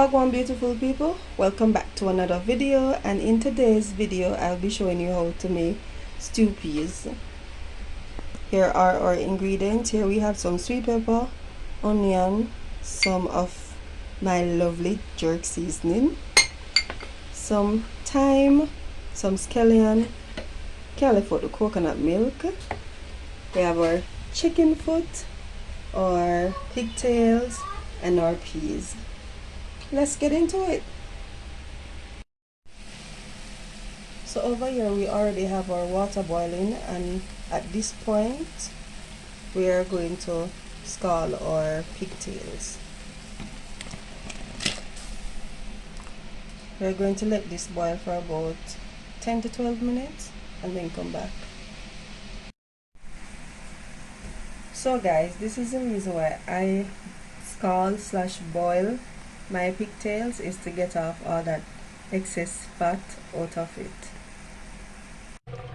Wagwan beautiful people, welcome back to another video, and in today's video I'll be showing you how to make stew peas. Here are our ingredients. Here we have some sweet pepper, onion, some of my lovely jerk seasoning, some thyme, some scallion, California coconut milk. We have our chicken foot, our pigtails, and our peas. Let's get into it. So over here we already have our water boiling, and at this point we are going to scald our pigtails. We're going to let this boil for about 10 to 12 minutes and then come back. So guys, this is the reason why I scald / boil my pigtails, is to get off all that excess fat out of it.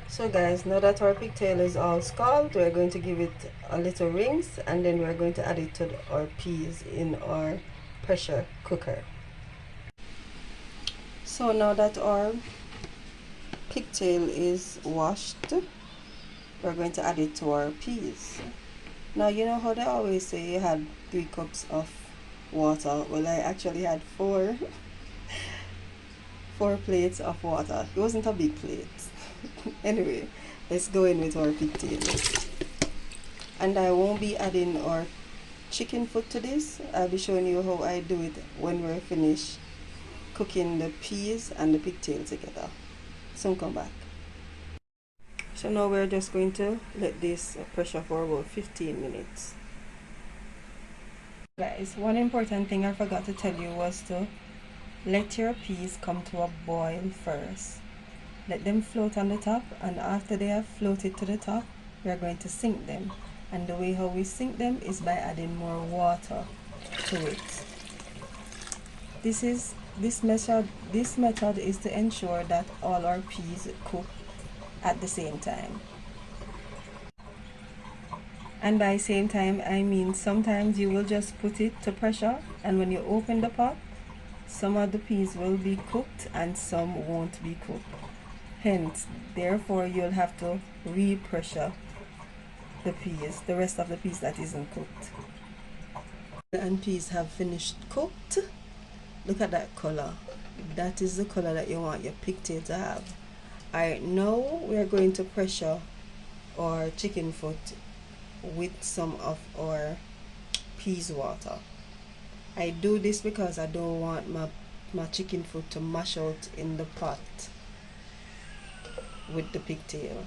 So guys, now that our pigtail is all scalded, we're going to give it a little rinse, and then we're going to add it to our peas in our pressure cooker. So now that our pigtail is washed, we're going to add it to our peas. Now you know how they always say you had 3 cups of water. Well, I actually had 4 plates of water. It wasn't a big plate. Anyway, let's go in with our pigtails. And I won't be adding our chicken foot to this. I'll be showing you how I do it when we're finished cooking the peas and the pigtail together. Soon come back. So now we're just going to let this pressure for about 15 minutes. Guys, one important thing I forgot to tell you was to let your peas come to a boil first. Let them float on the top, and after they have floated to the top, we are going to sink them. And the way how we sink them is by adding more water to it. This method is to ensure that all our peas cook at the same time. And by same time, I mean sometimes you will just put it to pressure, and when you open the pot, some of the peas will be cooked and some won't be cooked. Hence, therefore, you'll have to re-pressure the rest of the peas that isn't cooked. And peas have finished cooked. Look at that color. That is the color that you want your pigtail to have. Alright, now we are going to pressure our chicken foot with some of our peas water. I do this because I don't want my chicken foot to mash out in the pot with the pigtail.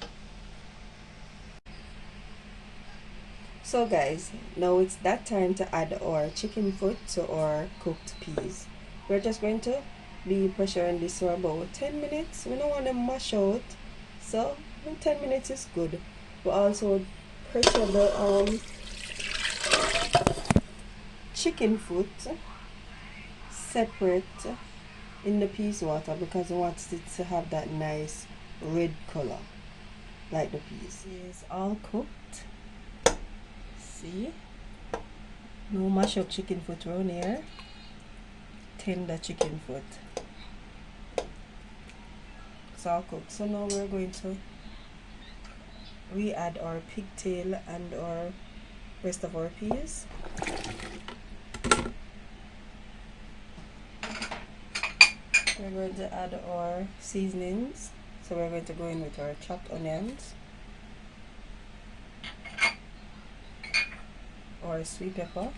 So guys, now it's that time to add our chicken foot to our cooked peas. We're just going to be pressuring this for about 10 minutes. We don't want to mash out, so 10 minutes is good. We also pressure the chicken foot separate in the peas water because we want it to have that nice red color like the peas. It's all cooked. See, no mash up chicken foot around here. Tender chicken foot. It's all cooked. So now we're going to re-add our pigtail and our rest of our peas. We're going to add our seasonings. So we're going to go in with our chopped onions, our sweet pepper,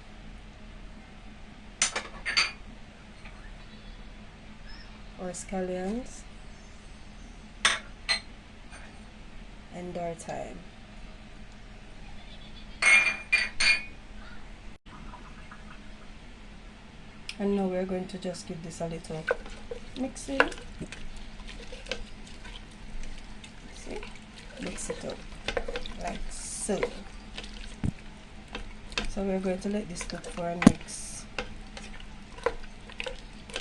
our scallions, and our thyme. And now we're going to just give this a little mixing. See? Mix it up like so. So we're going to let this cook for a next,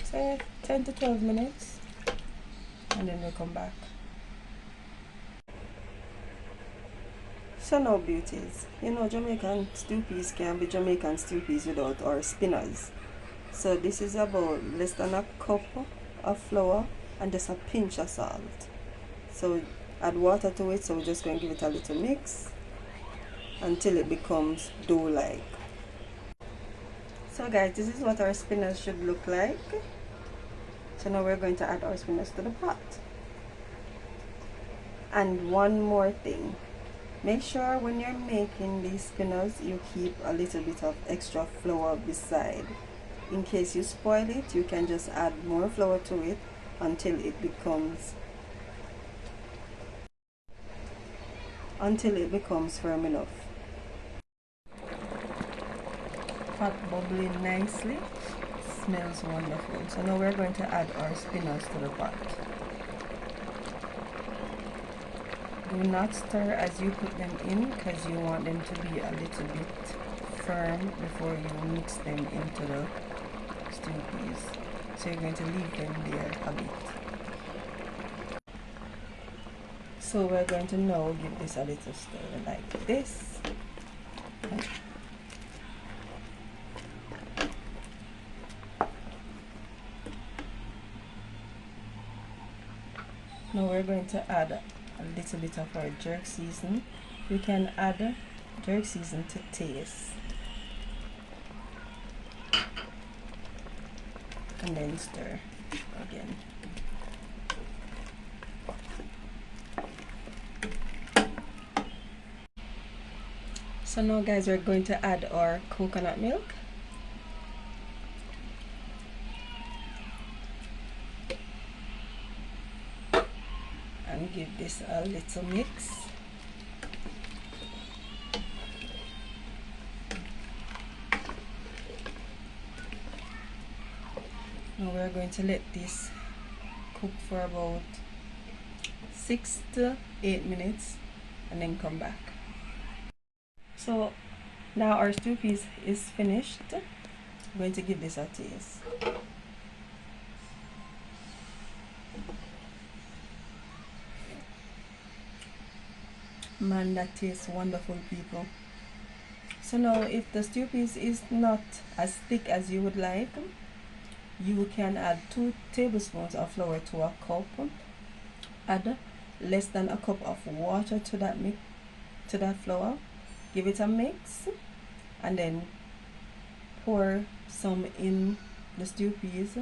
say, 10 to 12 minutes, and then we'll come back. So now beauties, you know Jamaican stew peas can be Jamaican stew peas without our spinners. So this is about less than a cup of flour and just a pinch of salt. So add water to it, so we're just going to give it a little mix until it becomes dough-like. So guys, this is what our spinach should look like. So now we're going to add our spinach to the pot. And one more thing, make sure when you're making these spinach you keep a little bit of extra flour beside. In case you spoil it, you can just add more flour to it until it becomes firm enough. Pot bubbling nicely, smells wonderful. So now we're going to add our spinach to the pot. Do not stir as you put them in, because you want them to be a little bit firm before you mix them into the stew peas. So you're going to leave them there a bit. So we're going to now give this a little stir like this. Now we're going to add a little bit of our jerk season. You can add jerk season to taste. And then stir again. So now guys, we're going to add our coconut milk. And give this a little mix. Now we're going to let this cook for about 6 to 8 minutes and then come back. So now our stew piece is finished. I'm going to give this a taste. Man, that tastes wonderful, people. So now if the stew piece is not as thick as you would like, you can add 2 tablespoons of flour to a cup. Add less than a cup of water to that flour. Give it a mix and then pour some in the stew peas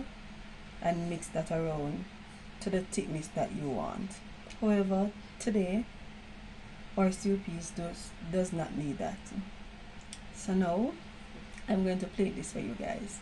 and mix that around to the thickness that you want. However, today our stew peas does not need that. So now I'm going to plate this for you guys.